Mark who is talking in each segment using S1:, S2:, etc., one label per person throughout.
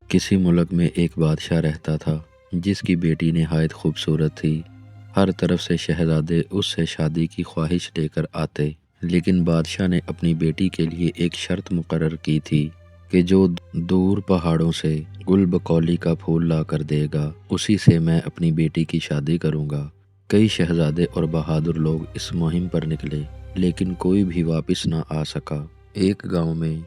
S1: کسی ملک میں ایک بادشاہ رہتا تھا جس کی بیٹی نہایت خوبصورت تھی۔ ہر طرف سے شہزادے اس سے شادی کی خواہش لے کر آتے، لیکن بادشاہ نے اپنی بیٹی کے لیے ایک شرط مقرر کی تھی کہ جو دور پہاڑوں سے گل بکولی کا پھول لا کر دے گا، اسی سے میں اپنی بیٹی کی شادی کروں گا۔ کئی شہزادے اور بہادر لوگ اس مہم پر نکلے، لیکن کوئی بھی واپس نہ آ سکا۔ ایک گاؤں میں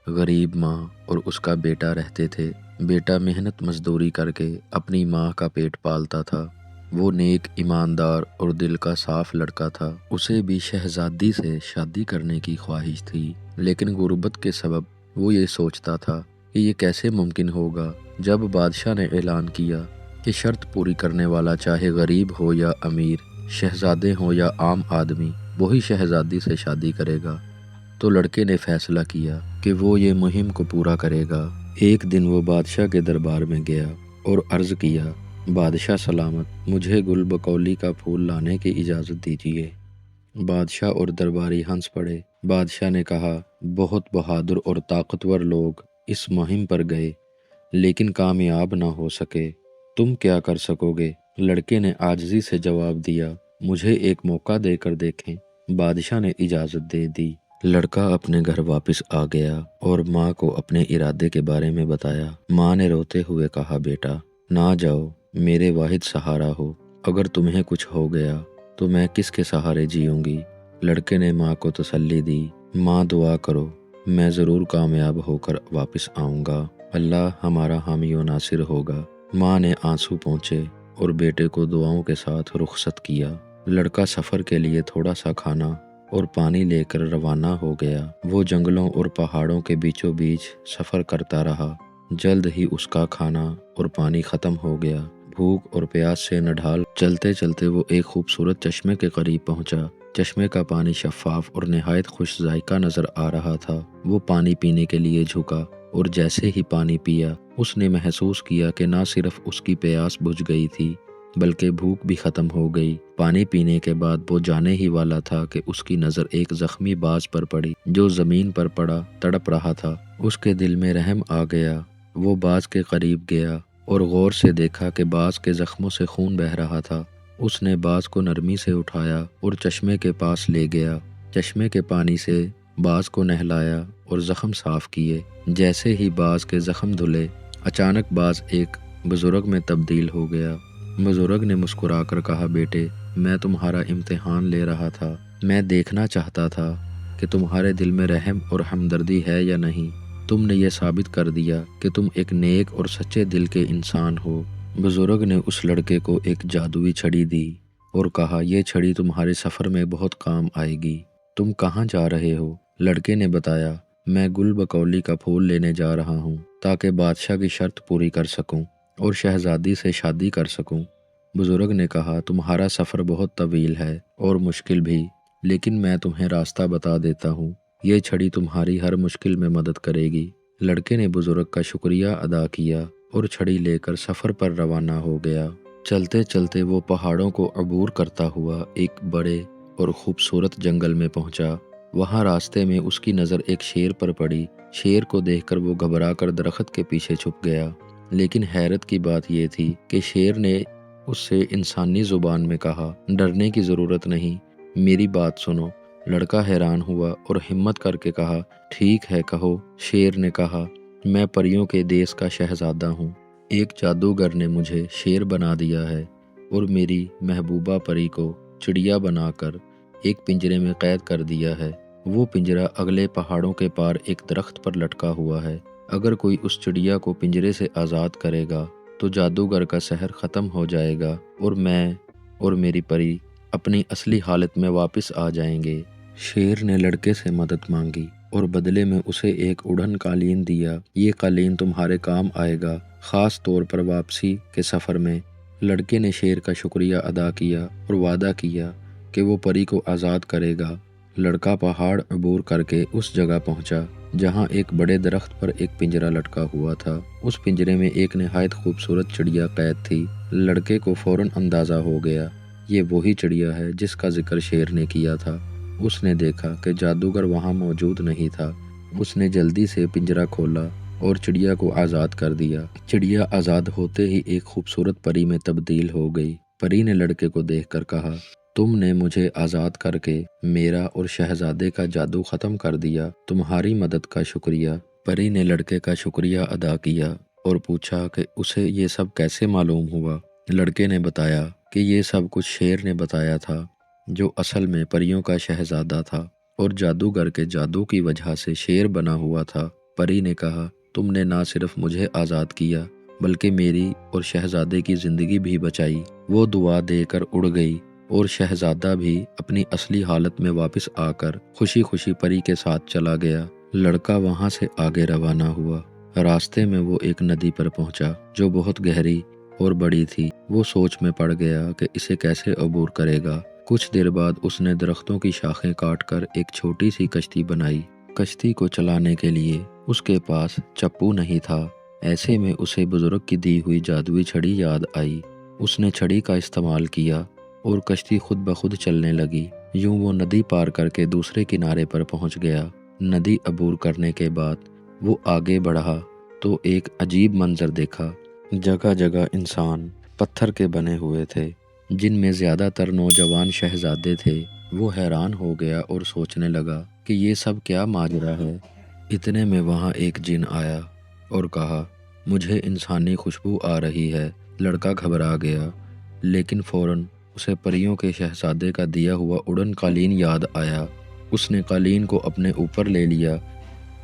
S1: غریب ماں اور اس کا بیٹا رہتے تھے۔ بیٹا محنت مزدوری کر کے اپنی ماں کا پیٹ پالتا تھا۔ وہ نیک، ایماندار اور دل کا صاف لڑکا تھا۔ اسے بھی شہزادی سے شادی کرنے کی خواہش تھی، لیکن غربت کے سبب وہ یہ سوچتا تھا کہ یہ کیسے ممکن ہوگا۔ جب بادشاہ نے اعلان کیا کہ شرط پوری کرنے والا چاہے غریب ہو یا امیر، شہزادے ہوں یا عام آدمی، وہی شہزادی سے شادی کرے گا، تو لڑکے نے فیصلہ کیا کہ وہ یہ مہم کو پورا کرے گا۔ ایک دن وہ بادشاہ کے دربار میں گیا اور عرض کیا، بادشاہ سلامت، مجھے گل بکولی کا پھول لانے کی اجازت دیجیے۔ بادشاہ اور درباری ہنس پڑے۔ بادشاہ نے کہا، بہت بہادر اور طاقتور لوگ اس مہم پر گئے، لیکن کامیاب نہ ہو سکے، تم کیا کر سکو گے؟ لڑکے نے عاجزی سے جواب دیا، مجھے ایک موقع دے کر دیکھیں۔ بادشاہ نے اجازت دے دی۔ لڑکا اپنے گھر واپس آ گیا اور ماں کو اپنے ارادے کے بارے میں بتایا۔ ماں نے روتے ہوئے کہا، بیٹا نہ جاؤ، میرے واحد سہارا ہو، اگر تمہیں کچھ ہو گیا تو میں کس کے سہارے جیوں گی؟ لڑکے نے ماں کو تسلی دی، ماں دعا کرو، میں ضرور کامیاب ہو کر واپس آؤں گا، اللہ ہمارا حامی و ناصر ہوگا۔ ماں نے آنسو پونچھے اور بیٹے کو دعاؤں کے ساتھ رخصت کیا۔ لڑکا سفر کے لیے تھوڑا سا کھانا اور پانی لے کر روانہ ہو گیا۔ وہ جنگلوں اور پہاڑوں کے بیچوں بیچ سفر کرتا رہا۔ جلد ہی اس کا کھانا اور پانی ختم ہو گیا۔ بھوک اور پیاس سے نڈھال چلتے چلتے وہ ایک خوبصورت چشمے کے قریب پہنچا۔ چشمے کا پانی شفاف اور نہایت خوش ذائقہ نظر آ رہا تھا۔ وہ پانی پینے کے لیے جھکا اور جیسے ہی پانی پیا، اس نے محسوس کیا کہ نہ صرف اس کی پیاس بجھ گئی تھی، بلکہ بھوک بھی ختم ہو گئی۔ پانی پینے کے بعد وہ جانے ہی والا تھا کہ اس کی نظر ایک زخمی باز پر پڑی جو زمین پر پڑا تڑپ رہا تھا۔ اس کے دل میں رحم آ گیا۔ وہ باز کے قریب گیا اور غور سے دیکھا کہ باز کے زخموں سے خون بہہ رہا تھا۔ اس نے باز کو نرمی سے اٹھایا اور چشمے کے پاس لے گیا۔ چشمے کے پانی سے باز کو نہلایا اور زخم صاف کیے۔ جیسے ہی باز کے زخم دھلے، اچانک باز ایک بزرگ میں تبدیل ہو گیا۔ بزرگ نے مسکرا کر کہا، بیٹے میں تمہارا امتحان لے رہا تھا۔ میں دیکھنا چاہتا تھا کہ تمہارے دل میں رحم اور ہمدردی ہے یا نہیں۔ تم نے یہ ثابت کر دیا کہ تم ایک نیک اور سچے دل کے انسان ہو۔ بزرگ نے اس لڑکے کو ایک جادوئی چھڑی دی اور کہا، یہ چھڑی تمہارے سفر میں بہت کام آئے گی۔ تم کہاں جا رہے ہو؟ لڑکے نے بتایا، میں گل بکولی کا پھول لینے جا رہا ہوں تاکہ بادشاہ کی شرط پوری کر سکوں اور شہزادی سے شادی کر سکوں۔ بزرگ نے کہا، تمہارا سفر بہت طویل ہے اور مشکل بھی، لیکن میں تمہیں راستہ بتا دیتا ہوں۔ یہ چھڑی تمہاری ہر مشکل میں مدد کرے گی۔ لڑکے نے بزرگ کا شکریہ ادا کیا اور چھڑی لے کر سفر پر روانہ ہو گیا۔ چلتے چلتے وہ پہاڑوں کو عبور کرتا ہوا ایک بڑے اور خوبصورت جنگل میں پہنچا۔ وہاں راستے میں اس کی نظر ایک شیر پر پڑی۔ شیر کو دیکھ کر وہ گھبرا کر درخت کے پیچھے چھپ گیا، لیکن حیرت کی بات یہ تھی کہ شیر نے اس سے انسانی زبان میں کہا، ڈرنے کی ضرورت نہیں، میری بات سنو۔ لڑکا حیران ہوا اور ہمت کر کے کہا، ٹھیک ہے کہو۔ شیر نے کہا، میں پریوں کے دیس کا شہزادہ ہوں۔ ایک جادوگر نے مجھے شیر بنا دیا ہے اور میری محبوبہ پری کو چڑیا بنا کر ایک پنجرے میں قید کر دیا ہے۔ وہ پنجرہ اگلے پہاڑوں کے پار ایک درخت پر لٹکا ہوا ہے۔ اگر کوئی اس چڑیا کو پنجرے سے آزاد کرے گا تو جادوگر کا سحر ختم ہو جائے گا اور میں اور میری پری اپنی اصلی حالت میں واپس آ جائیں گے۔ شیر نے لڑکے سے مدد مانگی اور بدلے میں اسے ایک اڑھن قالین دیا۔ یہ قالین تمہارے کام آئے گا، خاص طور پر واپسی کے سفر میں۔ لڑکے نے شیر کا شکریہ ادا کیا اور وعدہ کیا کہ وہ پری کو آزاد کرے گا۔ لڑکا پہاڑ عبور کر کے اس جگہ پہنچا جہاں ایک بڑے درخت پر ایک پنجرہ لٹکا ہوا تھا۔ اس پنجرے میں ایک نہایت خوبصورت چڑیا قید تھی۔ لڑکے کو فوراً اندازہ ہو گیا، یہ وہی چڑیا ہے جس کا ذکر شیر نے کیا تھا۔ اس نے دیکھا کہ جادوگر وہاں موجود نہیں تھا۔ اس نے جلدی سے پنجرہ کھولا اور چڑیا کو آزاد کر دیا۔ چڑیا آزاد ہوتے ہی ایک خوبصورت پری میں تبدیل ہو گئی۔ پری نے لڑکے کو دیکھ کر کہا، تم نے مجھے آزاد کر کے میرا اور شہزادے کا جادو ختم کر دیا، تمہاری مدد کا شکریہ۔ پری نے لڑکے کا شکریہ ادا کیا اور پوچھا کہ اسے یہ سب کیسے معلوم ہوا۔ لڑکے نے بتایا کہ یہ سب کچھ شیر نے بتایا تھا، جو اصل میں پریوں کا شہزادہ تھا اور جادوگر کے جادو کی وجہ سے شیر بنا ہوا تھا۔ پری نے کہا، تم نے نہ صرف مجھے آزاد کیا بلکہ میری اور شہزادے کی زندگی بھی بچائی۔ وہ دعا دے کر اڑ گئی اور شہزادہ بھی اپنی اصلی حالت میں واپس آ کر خوشی خوشی پری کے ساتھ چلا گیا۔ لڑکا وہاں سے آگے روانہ ہوا۔ راستے میں وہ ایک ندی پر پہنچا جو بہت گہری اور بڑی تھی۔ وہ سوچ میں پڑ گیا کہ اسے کیسے عبور کرے گا۔ کچھ دیر بعد اس نے درختوں کی شاخیں کاٹ کر ایک چھوٹی سی کشتی بنائی۔ کشتی کو چلانے کے لیے اس کے پاس چپو نہیں تھا۔ ایسے میں اسے بزرگ کی دی ہوئی جادوئی چھڑی یاد آئی۔ اس نے چھڑی کا استعمال کیا اور کشتی خود بخود چلنے لگی۔ یوں وہ ندی پار کر کے دوسرے کنارے پر پہنچ گیا۔ ندی عبور کرنے کے بعد وہ آگے بڑھا تو ایک عجیب منظر دیکھا۔ جگہ جگہ انسان پتھر کے بنے ہوئے تھے، جن میں زیادہ تر نوجوان شہزادے تھے۔ وہ حیران ہو گیا اور سوچنے لگا کہ یہ سب کیا ماجرا ہے۔ اتنے میں وہاں ایک جن آیا اور کہا، مجھے انسانی خوشبو آ رہی ہے۔ لڑکا گھبرا گیا، لیکن فوراً اسے پریوں کے شہزادے کا دیا ہوا اڑن قالین یاد آیا۔ اس نے قالین کو اپنے اوپر لے لیا،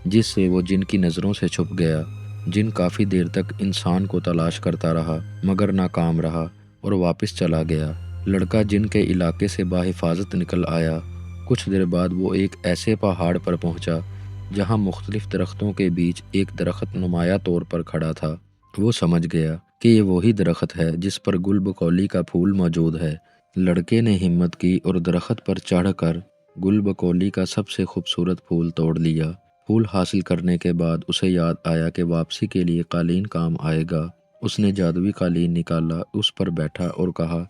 S1: جس سے وہ جن کی نظروں سے چھپ گیا۔ جن کافی دیر تک انسان کو تلاش کرتا رہا مگر ناکام رہا اور واپس چلا گیا۔ لڑکا جن کے علاقے سے بحفاظت نکل آیا۔ کچھ دیر بعد وہ ایک ایسے پہاڑ پر پہنچا جہاں مختلف درختوں کے بیچ ایک درخت نمایاں طور پر کھڑا تھا۔ وہ سمجھ گیا کہ یہ وہی درخت ہے جس پر گل بکولی کا پھول موجود ہے۔ لڑکے نے ہمت کی اور درخت پر چڑھ کر گل بکولی کا سب سے خوبصورت پھول توڑ لیا۔ پھول حاصل کرنے کے بعد اسے یاد آیا کہ واپسی کے لیے قالین کام آئے گا۔ اس نے جادوئی قالین نکالا، اس پر بیٹھا اور کہا،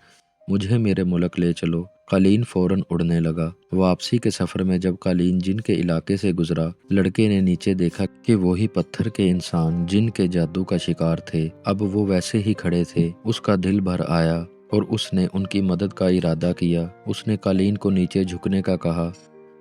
S1: مجھے میرے ملک لے چلو۔ قالین فوراً اڑنے لگا۔ واپسی کے سفر میں جب قالین جن کے علاقے سے گزرا، لڑکے نے نیچے دیکھا کہ وہی پتھر کے انسان جن کے جادو کا شکار تھے اب وہ ویسے ہی کھڑے تھے۔ اس کا دل بھر آیا اور اس نے ان کی مدد کا ارادہ کیا۔ اس نے قالین کو نیچے جھکنے کا کہا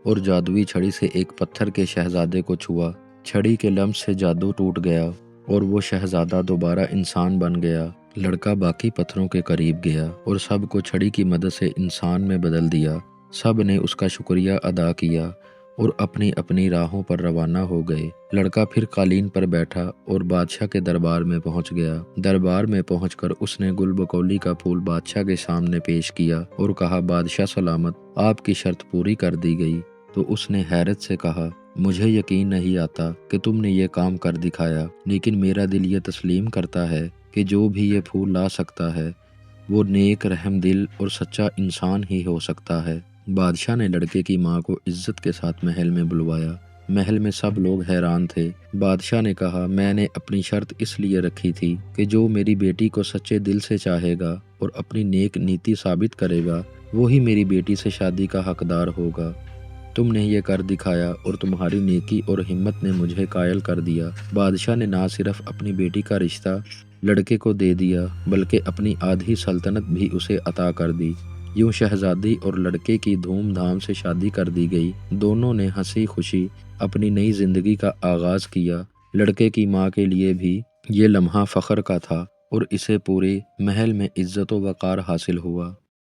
S1: اور جادوئی چھڑی سے ایک پتھر کے شہزادے کو چھوا۔ چھڑی کے لمس سے جادو ٹوٹ گیا اور وہ شہزادہ دوبارہ انسان بن گیا۔ لڑکا باقی پتھروں کے قریب گیا اور سب کو چھڑی کی مدد سے انسان میں بدل دیا۔ سب نے اس کا شکریہ ادا کیا اور اپنی اپنی راہوں پر روانہ ہو گئے۔ لڑکا پھر قالین پر بیٹھا اور بادشاہ کے دربار میں پہنچ گیا۔ دربار میں پہنچ کر اس نے گل بکولی کا پھول بادشاہ کے سامنے پیش کیا اور کہا، بادشاہ سلامت، آپ کی شرط پوری کر دی گئی۔ تو اس نے حیرت سے کہا، مجھے یقین نہیں آتا کہ تم نے یہ کام کر دکھایا، لیکن میرا دل یہ تسلیم کرتا ہے کہ جو بھی یہ پھول لا سکتا ہے وہ نیک، رحم دل اور سچا انسان ہی ہو سکتا ہے۔ بادشاہ نے لڑکے کی ماں کو عزت کے ساتھ محل میں بلوایا۔ محل میں سب لوگ حیران تھے۔ بادشاہ نے کہا، میں نے اپنی شرط اس لیے رکھی تھی کہ جو میری بیٹی کو سچے دل سے چاہے گا اور اپنی نیک نیتی ثابت کرے گا وہی میری بیٹی سے شادی کا حقدار ہوگا۔ تم نے یہ کر دکھایا اور تمہاری نیکی اور ہمت نے مجھے قائل کر دیا۔ بادشاہ نے نہ صرف اپنی بیٹی کا رشتہ لڑکے کو دے دیا بلکہ اپنی آدھی سلطنت بھی اسے عطا کر دی۔ یوں شہزادی اور لڑکے کی دھوم دھام سے شادی کر دی گئی۔ دونوں نے ہنسی خوشی اپنی نئی زندگی کا آغاز کیا۔ لڑکے کی ماں کے لیے بھی یہ لمحہ فخر کا تھا اور اسے پورے محل میں عزت و وقار حاصل ہوا۔